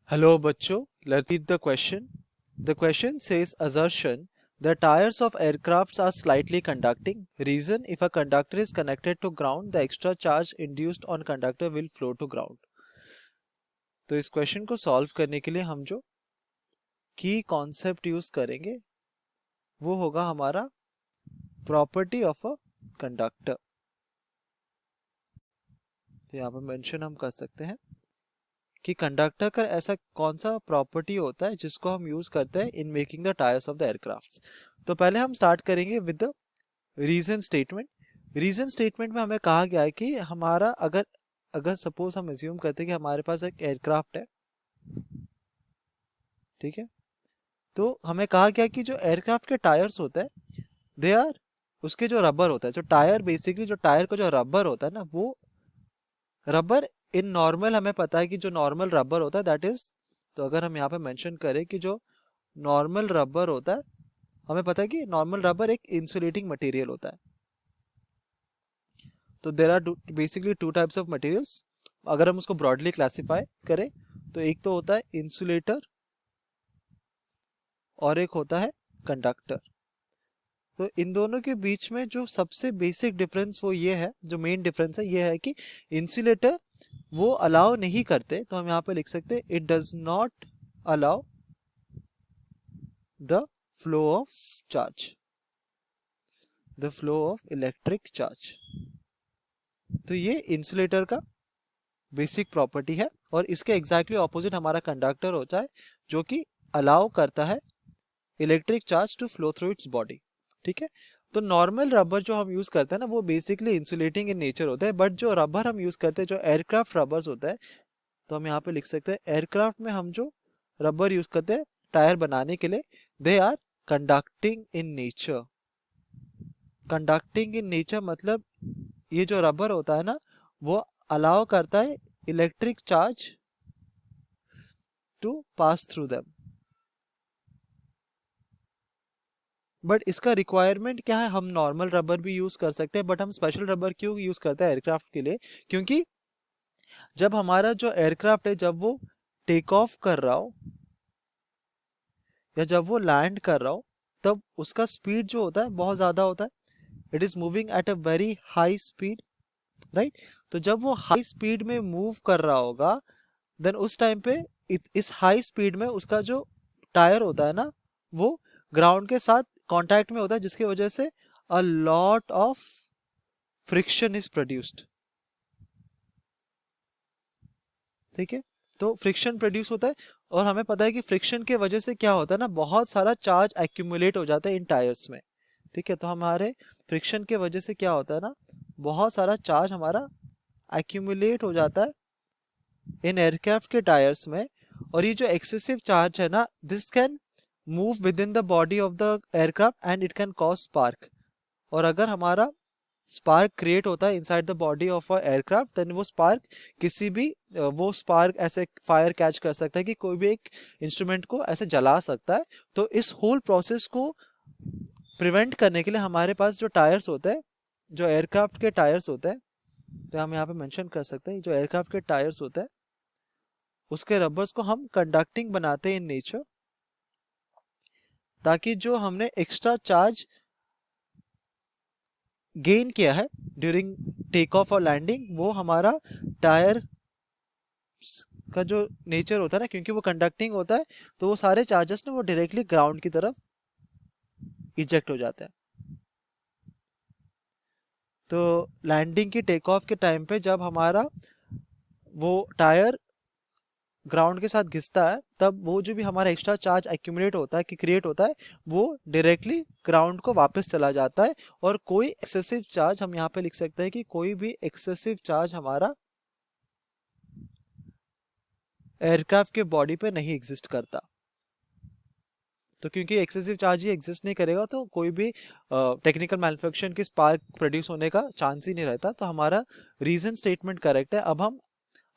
Hello, बच्चों. Let's read the question. The question says assertion the tires of aircrafts are slightly conducting. Reason if a conductor is connected to ground, the extra charge induced on conductor will flow to ground. तो इस question को solve करने के लिए हम जो की concept use करेंगे वो होगा हमारा प्रॉपर्टी ऑफ अ कंडक्टर. तो यहाँ पर मेंशन हम कर सकते हैं कि कंडक्टर का ऐसा कौन सा प्रॉपर्टी होता है जिसको हम यूज करते हैं in making the tyres of the aircraft. तो पहले हम स्टार्ट करेंगे with the reason statement. Reason statement में हमें कहा गया है कि हमारा अगर अगर सपोज हम एज्यूम करते हैं कि हमारे पास एक एयरक्राफ्ट है, ठीक है, तो हमें कहा गया कि जो एयरक्राफ्ट के टायर्स होते हैं दे आर उसके जो रबर होता है, जो टायर बेसिकली जो टायर का जो रबर होता है ना, वो रबर इन नॉर्मल हमें पता है कि जो नॉर्मल रबर होता है दैट इज, तो अगर हम यहाँ पे मेंशन करें कि जो नॉर्मल रबर होता है, हमें पता है कि नॉर्मल रबर एक इंसुलेटिंग मटेरियल होता है. तो there are basically two types of materials. अगर हम उसको ब्रॉडली क्लासिफाई करें तो एक तो होता है इंसुलेटर और एक होता है कंडक्टर. तो इन दोनों के बीच में जो सबसे बेसिक डिफरेंस वो ये है, जो मेन डिफरेंस है ये है कि इंसुलेटर वो अलाउ नहीं करते, तो हम यहाँ पे लिख सकते हैं it does not allow the flow of charge, the flow of electric charge. तो ये इंसुलेटर का बेसिक प्रॉपर्टी है और इसके एग्जैक्टली ऑपोजिट हमारा कंडक्टर होता है जो कि अलाउ करता है electric charge to flow through its body. ठीक है, तो नॉर्मल रबर जो हम यूज करते हैं ना वो बेसिकली इंसुलेटिंग इन नेचर होता है, बट जो रबर हम यूज करते हैं जो एयरक्राफ्ट रबर्स होता है, तो हम यहाँ पे लिख सकते हैं एयरक्राफ्ट में हम जो रबर यूज करते हैं टायर बनाने के लिए they are conducting in nature. Conducting in nature मतलब ये जो रबर होता है ना वो अलाउ करता है electric charge to pass through them. But इसका रिक्वायरमेंट क्या है, हम नॉर्मल रबर भी यूज कर सकते हैं बट हम स्पेशल रबर क्यों यूज करते हैं एयरक्राफ्ट के लिए, क्योंकि जब हमारा जो एयरक्राफ्ट है जब वो टेक ऑफ कर रहा हो या जब वो लैंड कर रहा हो तब उसका स्पीड जो होता है बहुत ज्यादा होता है. It is moving at a very high speed, right. तो जब वो हाई स्पीड में मूव कर रहा होगा देन उस टाइम पे इस हाई स्पीड में उसका जो टायर होता है ना वो ग्राउंड के साथ कांटेक्ट में होता है, जिसकी वजह से a lot of friction is produced. ठीक है, तो फ्रिक्शन प्रोड्यूस होता है और हमें पता है कि फ्रिक्शन के वजह से क्या होता है ना, बहुत सारा चार्ज एक्यूमुलेट हो जाता है इन टायर्स में. ठीक है, तो हमारे फ्रिक्शन के वजह से क्या होता है ना, बहुत सारा चार्ज हमारा एक्यूमुलेट हो जाता है इन एयरक्राफ्ट के टायर्स में. और ये जो एक्सेसिव चार्ज है ना this can move within the body of the aircraft and it can cause spark. और अगर हमारा स्पार्क क्रिएट होता है inside the body of a aircraft then वो स्पार्क किसी भी वो स्पार्क ऐसे फायर कैच कर सकता है कि कोई भी एक इंस्ट्रूमेंट को ऐसे जला सकता है. तो इस होल प्रोसेस को प्रिवेंट करने के लिए हमारे पास जो टायर्स होते हैं, जो एयरक्राफ्ट के टायर्स होते हैं, तो हम यहाँ पे मेंशन कर सकते हैं जो एयरक्राफ्ट के टायर्स होते हैं उसके रबर्स को हम कंडक्टिंग बनाते हैं इन नेचर, ताकि जो हमने एक्स्ट्रा चार्ज गेन किया है ड्यूरिंग टेक ऑफ और लैंडिंग वो हमारा टायर का जो नेचर होता है ना, क्योंकि वो कंडक्टिंग होता है तो वो सारे चार्जेस ना वो डायरेक्टली ग्राउंड की तरफ इजेक्ट हो जाते हैं. तो लैंडिंग की टेक ऑफ के टाइम पे जब हमारा वो टायर ग्राउंड के साथ घिसता है तब वो जो भी हमारा एक्स्ट्रा चार्ज एक्यूमुलेट होता है कि क्रिएट होता है वो डायरेक्टली ग्राउंड को वापस चला जाता है. और कोई एक्सेसिव चार्ज हम यहाँ पे लिख सकते हैं कि कोई भी एक्सेसिव चार्ज हमारा एयरक्राफ्ट के बॉडी पे नहीं एग्जिस्ट करता. तो क्योंकि एक्सेसिव चार्ज ही एग्जिस्ट नहीं करेगा तो कोई भी टेक्निकल मैन्युफैक्चरिंग की स्पार्क प्रोड्यूस होने का चांस ही नहीं रहता. तो हमारा रीजन स्टेटमेंट करेक्ट है. अब हम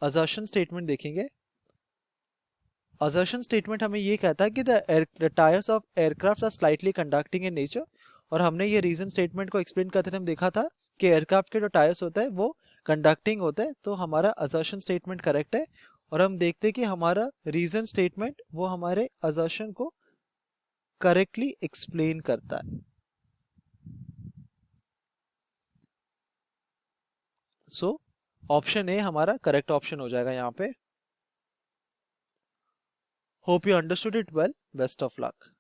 असर्शन स्टेटमेंट देखेंगे. असर्शन स्टेटमेंट हमें ये कहता है कि the tyres of aircraft are slightly conducting in nature. और हमने ये रीजन स्टेटमेंट को एक्सप्लेन करते थे, हम देखा था कि एयरक्राफ्ट के जो टायर्स होते हैं वो कंडक्टिंग होते हैं. तो हमारा असर्शन स्टेटमेंट करेक्ट है और हम देखते हैं कि हमारा रीजन स्टेटमेंट वो हमारे असर्शन को करेक्टली एक्सप्लेन करता है। सो ऑप्शन ए हमारा करेक्ट ऑप्शन हो जाएगा यहाँ पे। Hope you understood it well, best of luck.